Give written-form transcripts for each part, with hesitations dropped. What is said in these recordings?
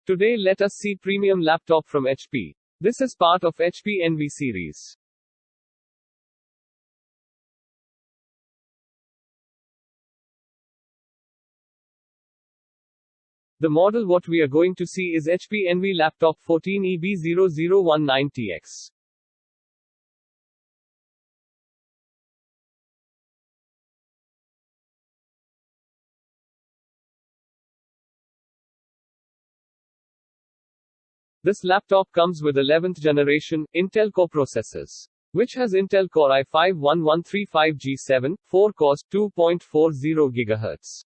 Today let us see premium laptop from HP. This is part of HP Envy series. The model what we are going to see is HP Envy Laptop 14EB0019TX. This laptop comes with 11th generation Intel Core processors, which has Intel Core i5-1135G7, 4 cores, 2.40 GHz.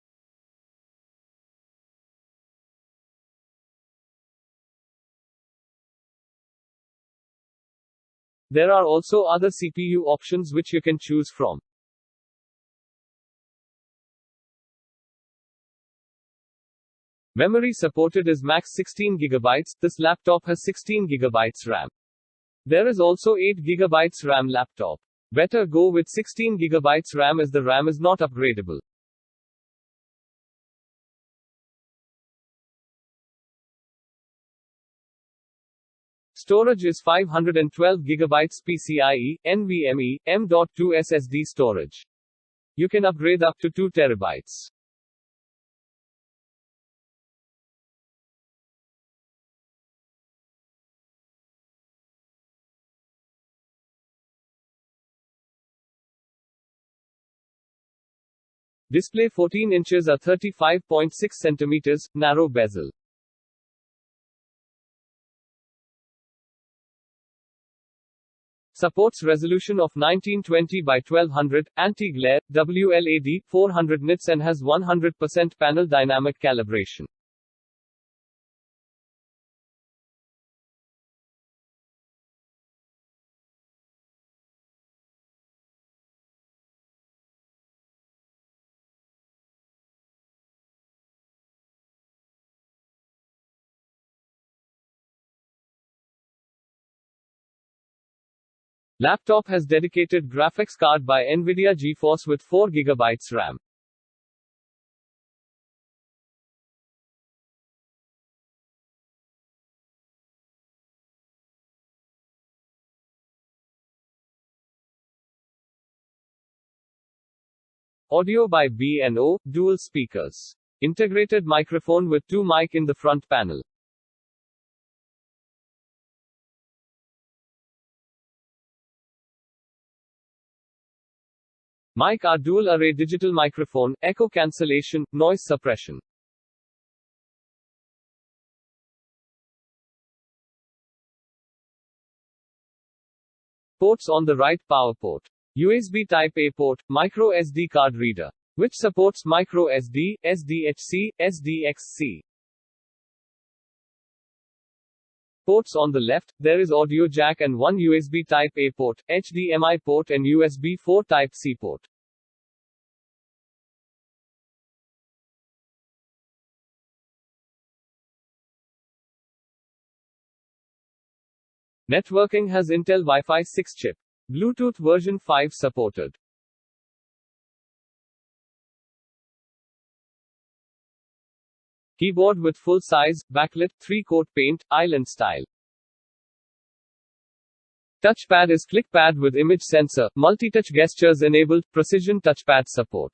There are also other CPU options which you can choose from. Memory supported is max 16 GB. This laptop has 16 GB RAM. There is also 8 GB RAM laptop. Better go with 16 GB RAM as the RAM is not upgradable. Storage is 512 GB PCIe, NVMe, M.2 SSD storage. You can upgrade up to 2 TB. Display 14 inches or 35.6 centimeters, narrow bezel. Supports resolution of 1920 by 1200, anti-glare, WLAD, 400 nits and has 100% panel dynamic calibration. Laptop has dedicated graphics card by NVIDIA GeForce with 4 GB RAM. Audio by B&O, dual speakers. Integrated microphone with 2 mic in the front panel. Mic are dual array digital microphone, echo cancellation, noise suppression. Ports on the right: power port, USB Type A port, micro SD card reader, which supports micro SD, SDHC, SDXC. Ports on the left, there is audio jack and one USB Type A port, HDMI port and USB 4 Type C port. Networking has Intel Wi-Fi 6 chip. Bluetooth version 5 supported. Keyboard with full-size, backlit, 3-coat paint, island style. Touchpad is clickpad with image sensor, multi-touch gestures enabled, precision touchpad support.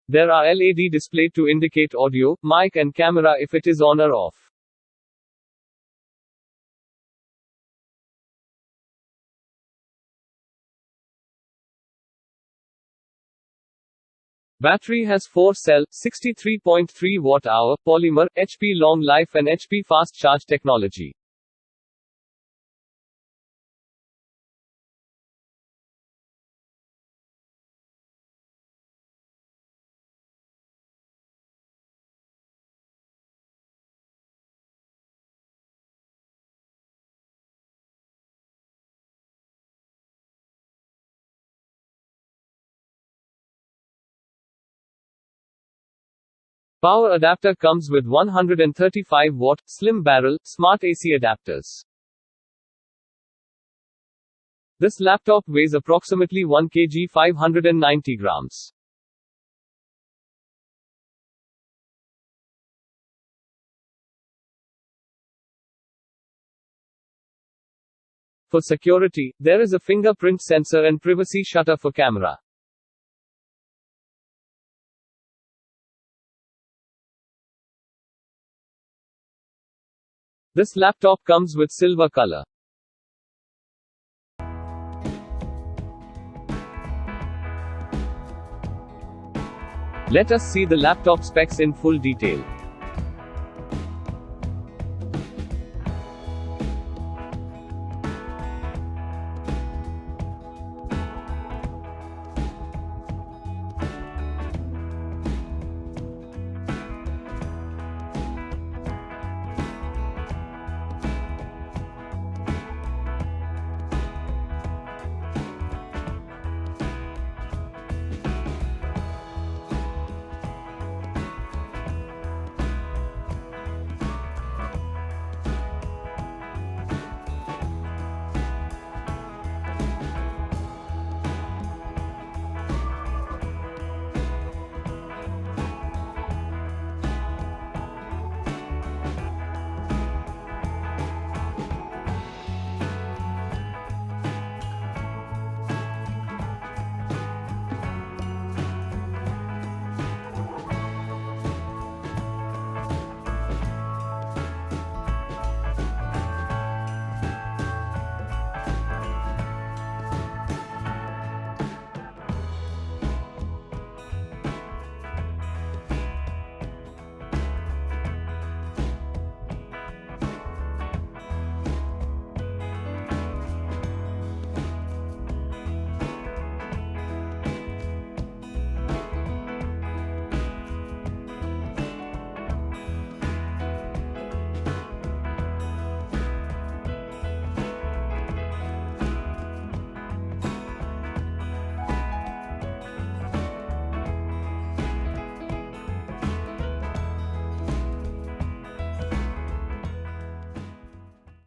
There are LED display to indicate audio, mic and camera if it is on or off. Battery has 4-cell, 63.3 watt-hour, polymer, HP long life and HP fast charge technology. Power adapter comes with 135-watt, slim barrel, smart AC adapters. This laptop weighs approximately 1 kg 590 grams. For security, there is a fingerprint sensor and privacy shutter for camera. This laptop comes with silver color. Let us see the laptop specs in full detail.